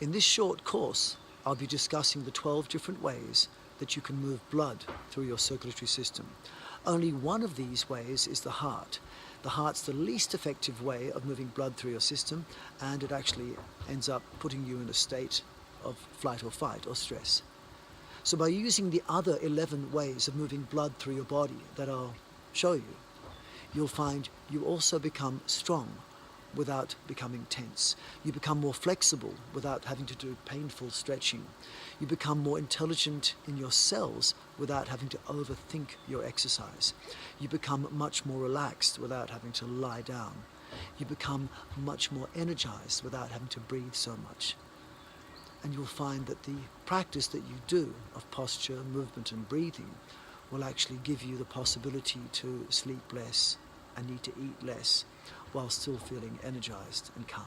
In this short course, I'll be discussing the 12 different ways that you can move blood through your circulatory system. Only one of these ways is the heart. The heart's the least effective way of moving blood through your system, and it actually ends up putting you in a state of flight or fight or stress. So by using the other 11 ways of moving blood through your body that I'll show you, you'll find you also become strong without becoming tense. You become more flexible without having to do painful stretching. You become more intelligent in your cells without having to overthink your exercise. You become much more relaxed without having to lie down. You become much more energized without having to breathe so much. And you'll find that the practice that you do of posture, movement and breathing will actually give you the possibility to sleep less and need to eat less while still feeling energized and calm.